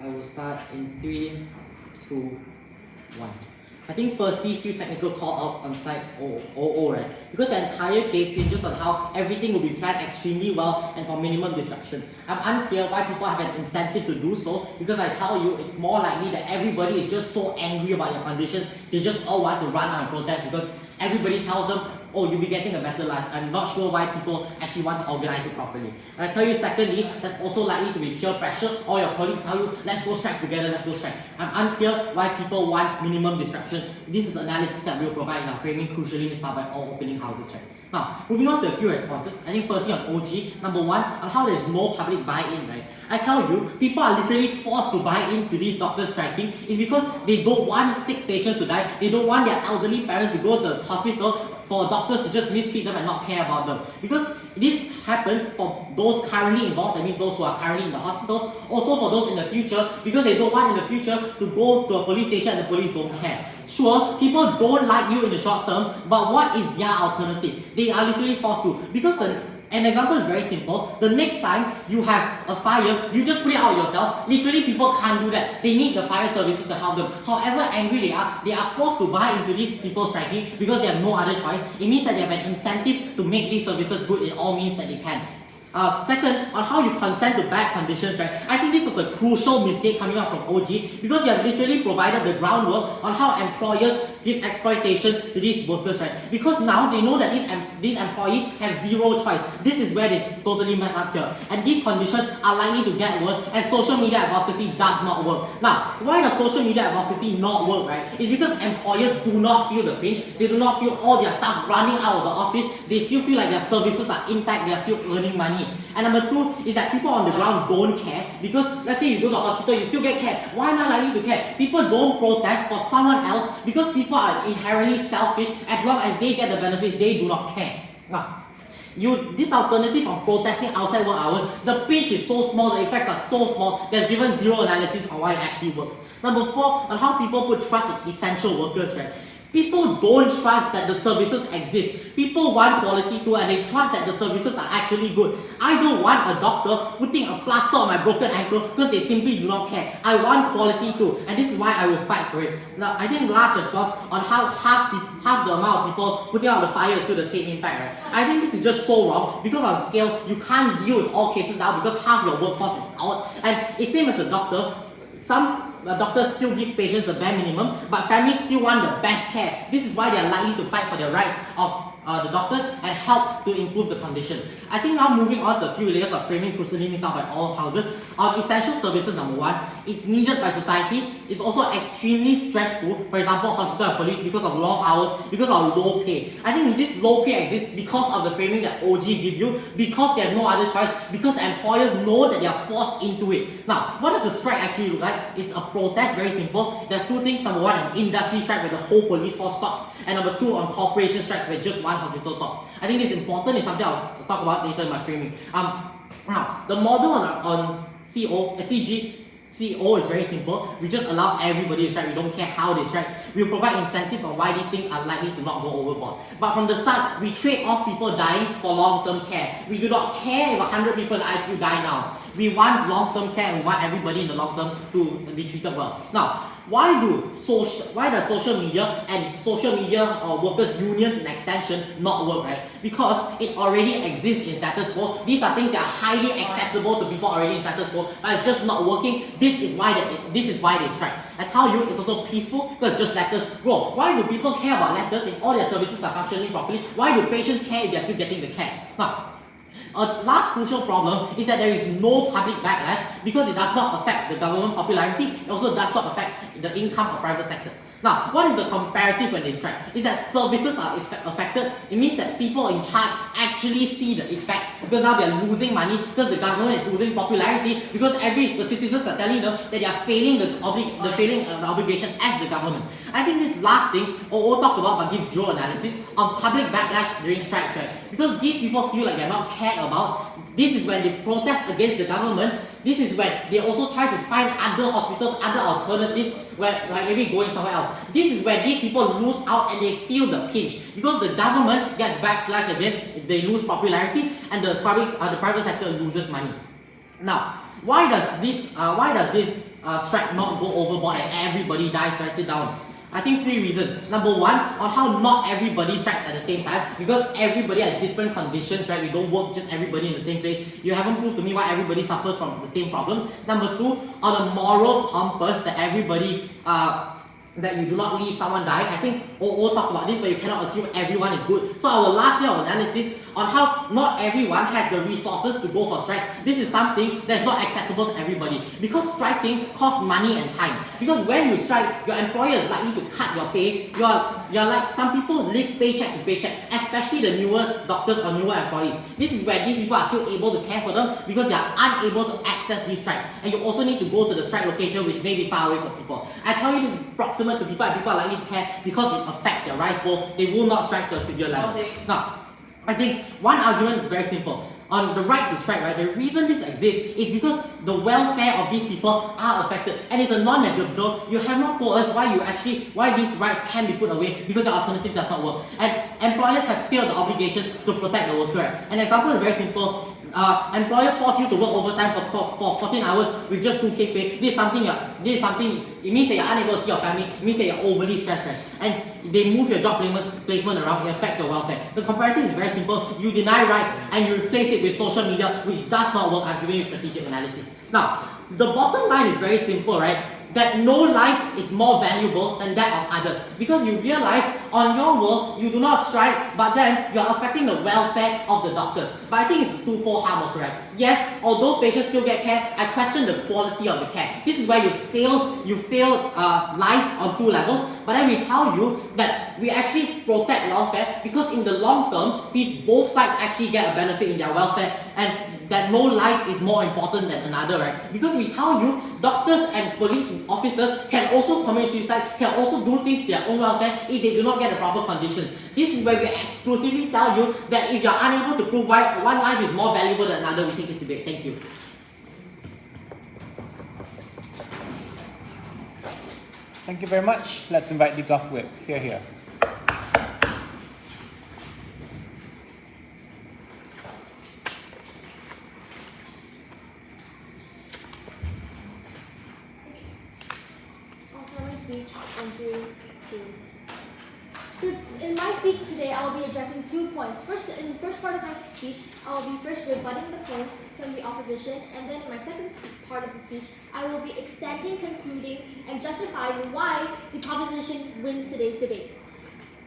I will start in 3, 2, 1. I think firstly, few technical call-outs on site 00, right? Because the entire case hinges on how everything will be planned extremely well and for minimum disruption. I'm unclear why people have an incentive to do so, because I tell you, it's more likely that everybody is just so angry about your conditions, they just all want to run out and protest because everybody tells them, oh, you'll be getting a better life. I'm not sure why people actually want to organize it properly. And I tell you, secondly, that's also likely to be peer pressure. All your colleagues tell you, let's go strike together, let's go strike. I'm unclear why people want minimum disruption. This is analysis that we'll provide in our framing, crucially missed out by all opening houses, right? Now, moving on to a few responses. I think firstly on OG, number one, on how there's no public buy-in, right? I tell you, people are literally forced to buy into these doctors striking is because they don't want sick patients to die. They don't want their elderly parents to go to the hospital for doctors to just mistreat them and not care about them. Because this happens for those currently involved, that means those who are currently in the hospitals, also for those in the future, because they don't want in the future to go to a police station and the police don't care. Sure, people don't like you in the short term, but what is their alternative? They are literally forced to. Because an example is very simple. The next time you have a fire, you just put it out yourself. Literally, people can't do that. They need the fire services to help them. However angry they are forced to buy into these people striking because they have no other choice. It means that they have an incentive to make these services good in all means that they can. Second, on how you consent to bad conditions, right? I think this was a crucial mistake coming out from OG because you have literally provided the groundwork on how employers give exploitation to these workers, right? Because now they know that these employees have zero choice. This is where they totally mess up here. And these conditions are likely to get worse and social media advocacy does not work. Now, why does social media advocacy not work, right? It's because employers do not feel the pinch. They do not feel all their staff running out of the office. They still feel like their services are intact. They are still earning money. And number two is that people on the ground don't care because let's say you go to the hospital, you still get care. Why am I likely to care? People don't protest for someone else because people are inherently selfish. As long as they get the benefits, they do not care. Now, This alternative of protesting outside work hours, the pinch is so small, the effects are so small, they've given zero analysis on why it actually works. Number 4, on how people put trust in essential workers, right? People don't trust that the services exist. People want quality too, and they trust that the services are actually good. I don't want a doctor putting a plaster on my broken ankle because they simply do not care. I want quality too, and this is why I will fight for it. Now, I think last response on how half the amount of people putting out the fire is still the same impact, right? I think this is just so wrong because on scale, you can't deal with all cases now because half your workforce is out. And it's same as a doctor. Some doctors still give patients the bare minimum, but families still want the best care. This is why they are likely to fight for the rights of the doctors and help to improve the condition. I think now moving on to a few layers of framing proceedings now by all houses. On essential services, number 1, it's needed by society. It's also extremely stressful. For example, hospital and police because of long hours, because of low pay. I think this low pay exists because of the framing that OG give you, because they have no other choice, because the employers know that they are forced into it. Now, what does a strike actually look like? It's a protest, very simple. There's 2 things. Number 1, an industry strike where the whole police force stops. And number 2, on corporation strikes where just one hospital stops. I think this is important. It's something I'll talk about later in my framing. Now, the model on CGCO is very simple. We just allow everybody to strike. We don't care how they strike. We'll provide incentives on why these things are likely to not go overboard. But from the start, we trade off people dying for long-term care. We do not care if 100 people in the ICU die now. We want long-term care and we want everybody in the long term to be treated well. Now, why does social media and social media workers unions in extension not work, right? Because it already exists in status quo. These are things that are highly accessible to people already in status quo, but it's just not working. This is why they strike. I tell you, it's also peaceful because it's just letters. Bro, why do people care about letters if all their services are functioning properly? Why do patients care if they're still getting the care? Now, a last crucial problem is that there is no public backlash because it does not affect the government popularity. It also does not affect the income of private sectors. Now, what is the comparative when they strike? Is that services are affected. It means that people in charge actually see the effects because now they are losing money because the government is losing popularity because the citizens are telling them that they are failing the obligation as the government. I think this last thing OO talked about but gives zero analysis on public backlash during strikes, right? Because these people feel like they are not cared about. This is when they protest against the government. This is when they also try to find other hospitals, other alternatives, where like maybe going somewhere else. This is where these people lose out and they feel the pinch because the government gets backlash against, they lose popularity, and the private sector loses money. Now, why does this strike not go overboard and everybody dies? Right, sit down. I think 3 reasons. Number 1, on how not everybody strikes at the same time because everybody has different conditions, right? We don't work just everybody in the same place. You haven't proved to me why everybody suffers from the same problems. Number 2, on a moral compass that everybody that you do not leave someone dying. I think OO talked about this, but you cannot assume everyone is good. So our last layer of analysis on how not everyone has the resources to go for strikes. This is something that's not accessible to everybody because striking costs money and time. Because when you strike, your employer is likely to cut your pay. You're like some people live paycheck to paycheck, especially the newer doctors or newer employees. This is where these people are still able to care for them because they are unable to access these strikes. And you also need to go to the strike location, which may be far away from people. I tell you, this is proximate to people and people are likely to care because it affects their rice bowl. They will not strike to a severe level. Now, I think one argument very simple. On the right to strike, right, the reason this exists is because the welfare of these people are affected and it's a non-negotiable. You have not told us why these rights can be put away because your alternative does not work. And employers have failed the obligation to protect the worker. An example is very simple. Employer force you to work overtime for 14 hours with just 2K pay. This is something, it means that you're unable to see your family, it means that you're overly stressed, right? And they move your job placement around, it affects your welfare. The comparative is very simple. You deny rights and you replace it with social media, which does not work. I'm giving you strategic analysis. Now, the bottom line is very simple, right? That no life is more valuable than that of others. Because you realize on your work, you do not strike, but then you are affecting the welfare of the doctors. But I think it's twofold harm also, right? Yes, although patients still get care, I question the quality of the care. This is where you fail life on 2 levels, but then we tell you that we actually protect welfare because in the long term, both sides actually get a benefit in their welfare, and that no life is more important than another, right? Because we tell you, doctors and police officers can also commit suicide, can also do things to their own welfare if they do not get get the proper conditions. This is where we exclusively tell you that if you're unable to prove why one life is more valuable than another, we take this debate. Thank you. Thank you very much. Let's invite the golf whip. Here. I'll start my speech in 3, 2. So in my speech today, I will be addressing 2 points. First, in the first part of my speech, I will be first rebutting the points from the opposition, and then in my second part of the speech, I will be extending, concluding, and justifying why the proposition wins today's debate.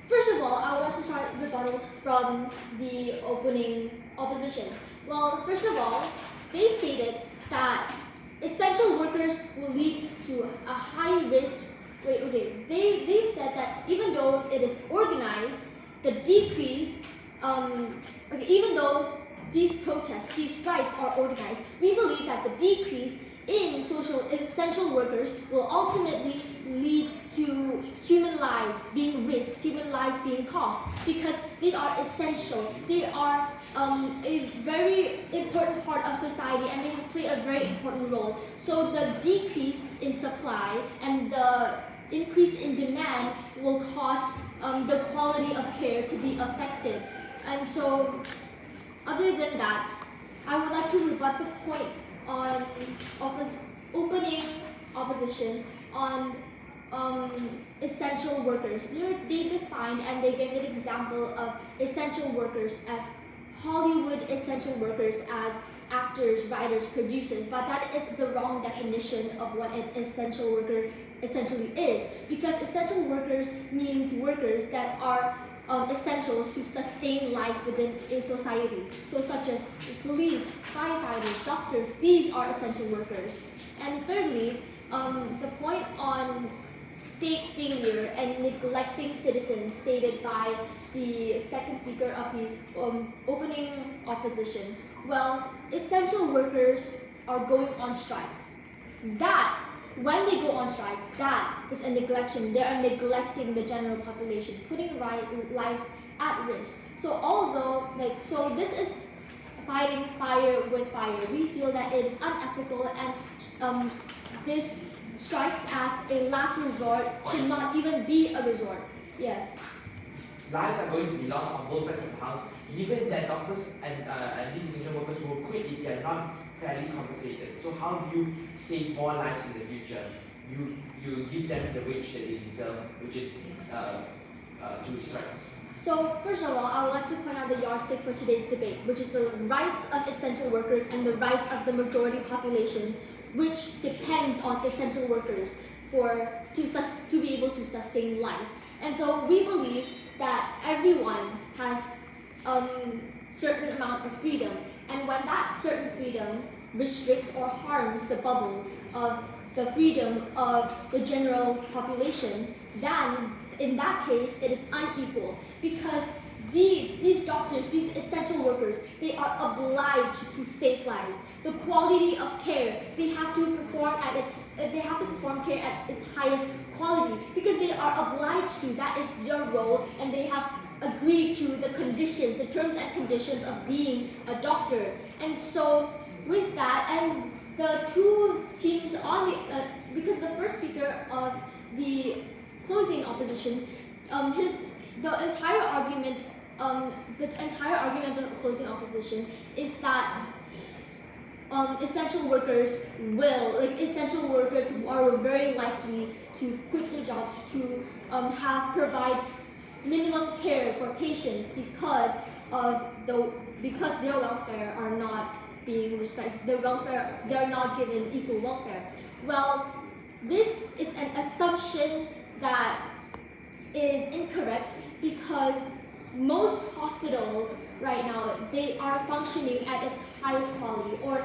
First of all, I would like to start the rebuttal from the opening opposition. Well, first of all, they stated that essential workers will lead to a high risk. They've said that even though it is organized, the decrease, even though these protests, these strikes are organized, we believe that the decrease in essential workers will ultimately lead to human lives being risked, human lives being cost, because they are essential. They are a very important part of society, and they play a very important role. So the decrease in supply and the increase in demand will cause the quality of care to be affected. And so, other than that, I would like to rebut the point on opening opposition on essential workers. They defined and they gave an example of essential workers as Hollywood essential workers, as actors, writers, producers, but that is the wrong definition of what an essential worker essentially is, because essential workers means workers that are essentials to sustain life within a society. So such as police, firefighters, doctors, these are essential workers. And thirdly, the point on state failure and neglecting citizens stated by the second speaker of the opening opposition. Well, essential workers are going on strikes. That, when they go on strikes, that is a neglection. They are neglecting the general population, putting lives at risk. So although, so this is fighting fire with fire. We feel that it is unethical, and this strikes as a last resort should not even be a resort. Yes. Lives are going to be lost on both sides of the house, given that doctors and these essential workers will quit if they are not fairly compensated. So how do you save more lives in the future? You give them the wage that they deserve, which is through strikes. So first of all, I would like to point out the yardstick for today's debate, which is the rights of essential workers and the rights of the majority population, which depends on essential workers to be able to sustain life. And so we believe that everyone has certain amount of freedom, and when that certain freedom restricts or harms the bubble of the freedom of the general population, then in that case it is unequal, because these doctors, these essential workers, they are obliged to save lives. The quality of care, they have to perform care at its highest quality, because they are obliged to. That is their role, and they have agreed to the conditions, the terms and conditions of being a doctor. And so with that, and the two teams on the because the first speaker of the closing opposition, the entire argument of the closing opposition is that essential workers are very likely to quit their jobs to provide minimum care for patients because their welfare are not being respected. They are not given equal welfare. Well, this is an assumption that is incorrect, because most hospitals right now, they are functioning at its highest quality, or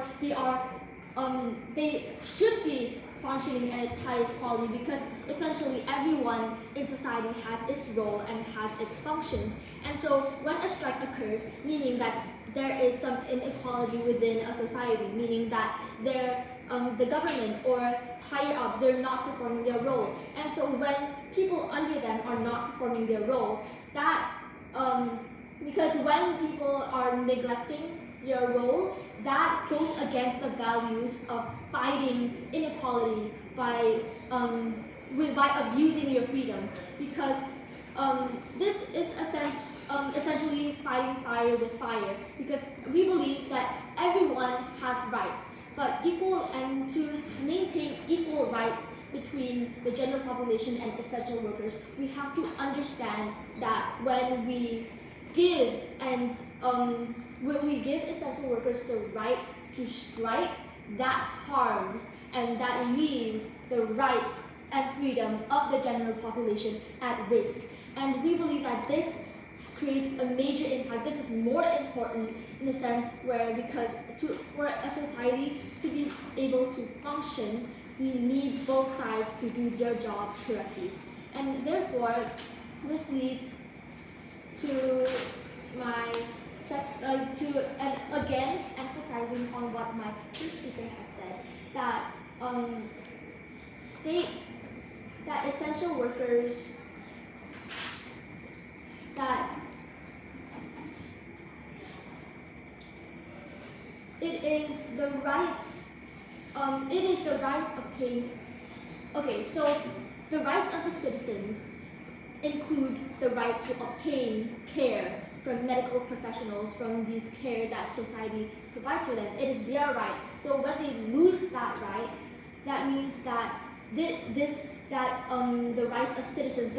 they should be functioning at its highest quality, because essentially everyone in society has its role and has its functions. And so when a strike occurs, meaning that there is some inequality within a society, meaning that the government or higher up, they're not performing their role. And so when people under them are not performing their role, that because when people are neglecting their role, that goes against the values of fighting inequality by abusing your freedom. Because this is essentially fighting fire with fire. Because we believe that everyone has rights, but to maintain equal rights between the general population and essential workers, we have to understand that when we give essential workers the right to strike, that harms and that leaves the rights and freedom of the general population at risk. And we believe that this creates a major impact. This is more important in the sense where, because for a society to be able to function, we need both sides to do their job correctly. And therefore, this leads to again emphasizing on what my first speaker has said, that that essential workers, that it is the rights obtained. Okay, so the rights of the citizens include the right to obtain care from medical professionals, from these care that society provides for them. It is their right. So when they lose that right, that means that the rights of citizens,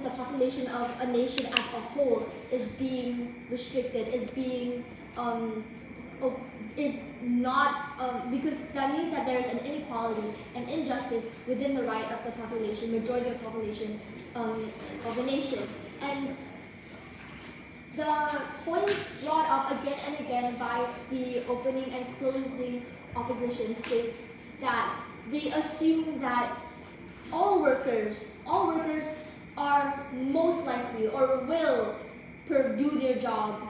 the population of a nation as a whole is being restricted, is not, because that means that there is an inequality and injustice within the right of the population, majority of population of the nation. And the points brought up again and again by the opening and closing opposition states that they assume that all workers are most likely or will do their job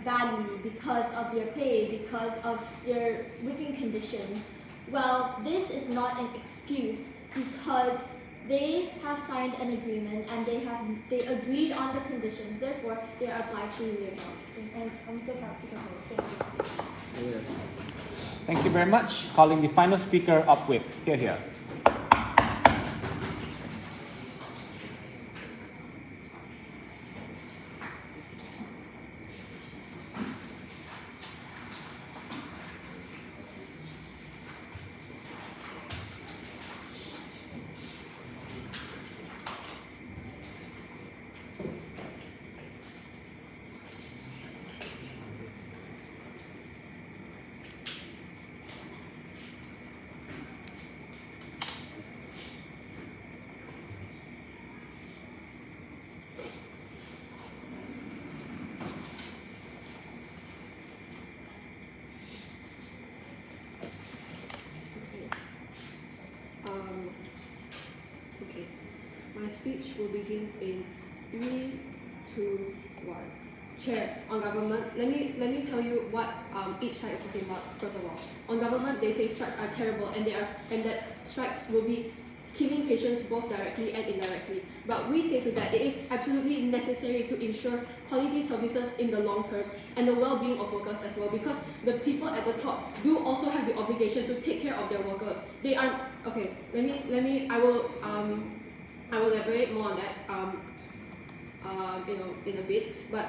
badly because of their pay, because of their working conditions. Well, this is not an excuse, because they have signed an agreement and they agreed on the conditions. Therefore, they are obliged to do their job. And I'm so proud to propose. Thank you. Thank you very much. Calling the final speaker up with here. My speech will begin in 3, 2, 1. Chair, on government, let me tell you what each side is talking about. First of all, on government, they say strikes are terrible and that strikes will be killing patients both directly and indirectly. But we say to that it is absolutely necessary to ensure quality services in the long term and the well-being of workers as well, because the people at the top do also have the obligation to take care of their workers. They are okay. I will elaborate more on that in a bit. But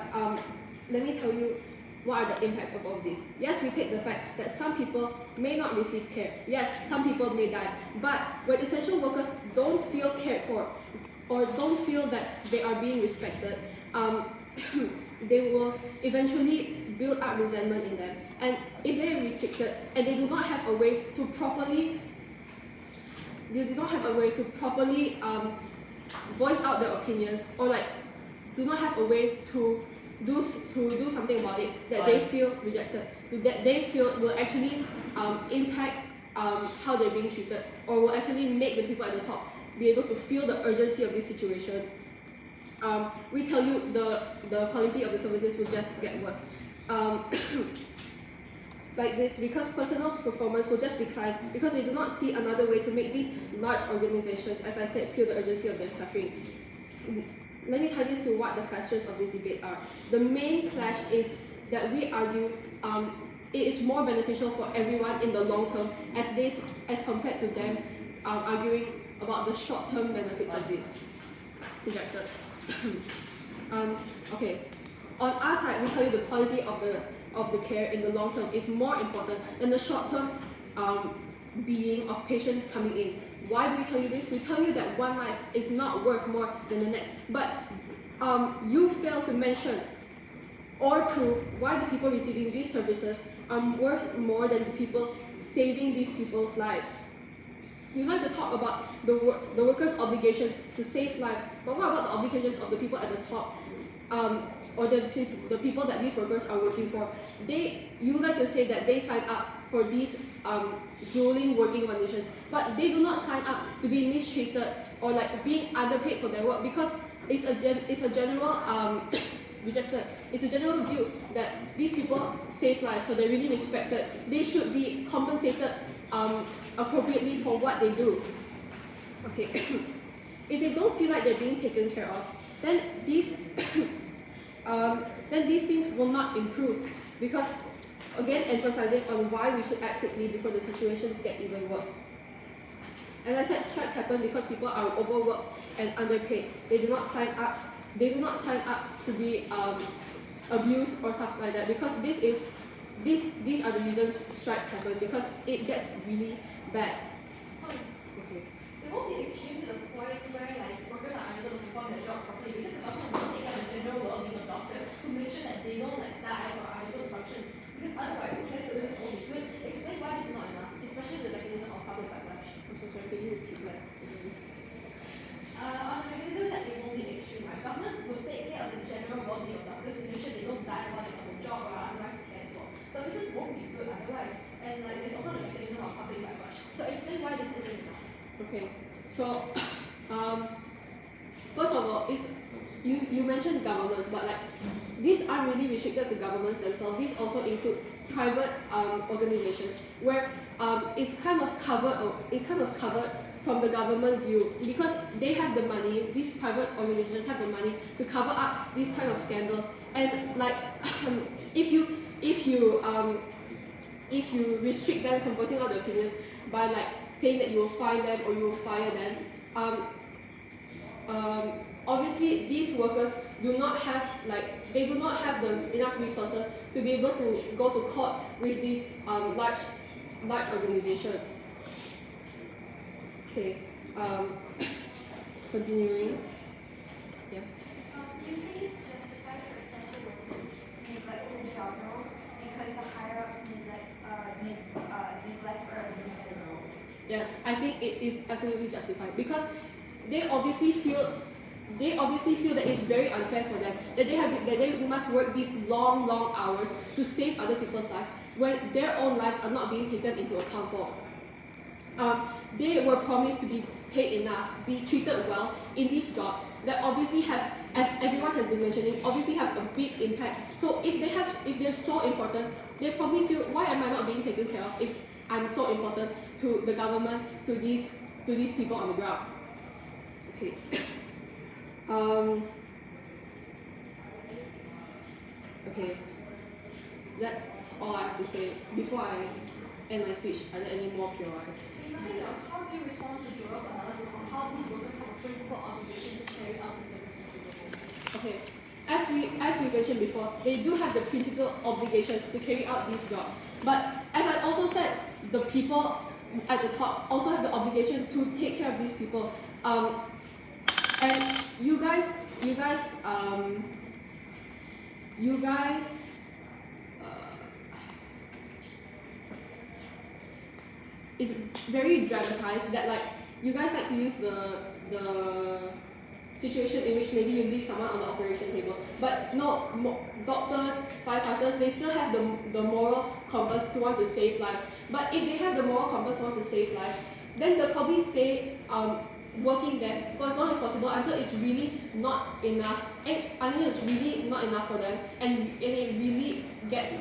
let me tell you what are the impacts of all of this. Yes, we take the fact that some people may not receive care. Yes, some people may die. But when essential workers don't feel cared for or don't feel that they are being respected, they will eventually build up resentment in them. And if they are restricted and they do not have a way to properly voice out their opinions, or do not have a way to do something about it, that they feel rejected, that they feel will actually impact how they're being treated, or will actually make the people at the top be able to feel the urgency of this situation. We tell you the quality of the services will just get worse. Like this, because personal performance will just decline because they do not see another way to make these large organizations, as I said, feel the urgency of their suffering. Let me tie this to what the clashes of this debate are. The main clash is that we argue it is more beneficial for everyone in the long term as compared to them arguing about the short-term benefits of this. Rejected. Okay. On our side, we tell you the quality of the care in the long term is more important than the short term being of patients coming in. Why do we tell you this? We tell you that one life is not worth more than the next. But you fail to mention or prove why the people receiving these services are worth more than the people saving these people's lives. You like to talk about the workers' obligations to save lives, but what about the obligations of the people at the top? Or the people that these workers are working for? You like to say that they sign up for these grueling working conditions, but they do not sign up to be mistreated or like being underpaid for their work, because it's a general rejected. It's a general view that these people save lives, so they're really respected. They should be compensated appropriately for what they do. Okay. If they don't feel like they're being taken care of, then these things will not improve, because again, emphasizing on why we should act quickly before the situations get even worse. As I said, strikes happen because people are overworked and underpaid. They do not sign up. They do not sign up to be abused or stuff like that, because these are the reasons strikes happen, because it gets really bad. Okay. It won't be extreme to the point where like workers are unable to perform their job properly, because the government will take up the general well-being of doctors to make sure that they don't like die or are able to function. Because otherwise, care services won't be good. Explain why it's not enough, especially the mechanism of public backlash. I'm so sorry, can you repeat that? On the mechanism that it won't be extreme, right? Governments will take care of the general well-being of doctors to make sure they don't die while they're on the job or are otherwise cared for. Services won't be good otherwise, and like there's also the mechanism of public backlash. So explain why this isn't enough. Okay, so first of all, you mentioned governments, but like these aren't really restricted to governments themselves. These also include private organizations where it's kind of covered from the government view, because they have the money. These private organizations have the money to cover up these kind of scandals. And like if you restrict them from voicing out their opinions by like saying that you will fine them or you will fire them, obviously these workers do not have enough resources to be able to go to court with these large organizations. Okay, continuing. Yes. Do you think it's justified for essential workers to neglect their job roles because the higher ups neglect or abuse their role? Yes, I think it is absolutely justified, because they obviously feel that it's very unfair for them that they must work these long hours to save other people's lives when their own lives are not being taken into account for. They were promised to be paid enough, be treated well in these jobs that obviously have, as everyone has been mentioning, obviously have a big impact. So if they're so important, they probably feel, why am I not being taken care of if I'm so important to the government, to these people on the ground? Okay. Okay. That's all I have to say before I end my speech. Are there any more POIs? If nothing else, how do you respond to Joel's analysis on how these workers have a principal obligation to carry out the services to the home? Okay. As we mentioned before, they do have the principal obligation to carry out these jobs. But as I also said, the people at the top also have the obligation to take care of these people. And you guys it's very dramatized that like you guys like to use the situation in which maybe you leave someone on the operation table. But no, doctors, firefighters, they still have the moral compass to want to save lives. But if they have the moral compass to want to save lives, then they'll probably stay working there for as long as possible until it's really not enough, and until it's really not enough for them, and it really gets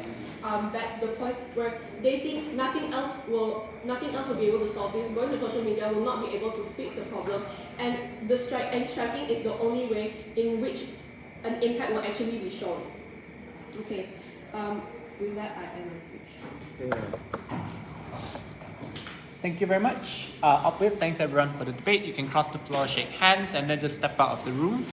back to the point where they think nothing else will be able to solve this. Going to social media will not be able to fix the problem, and striking is the only way in which an impact will actually be shown. Okay, with that I end my speech. Thank you very much. Operator, thanks everyone for the debate. You can cross the floor, shake hands, and then just step out of the room.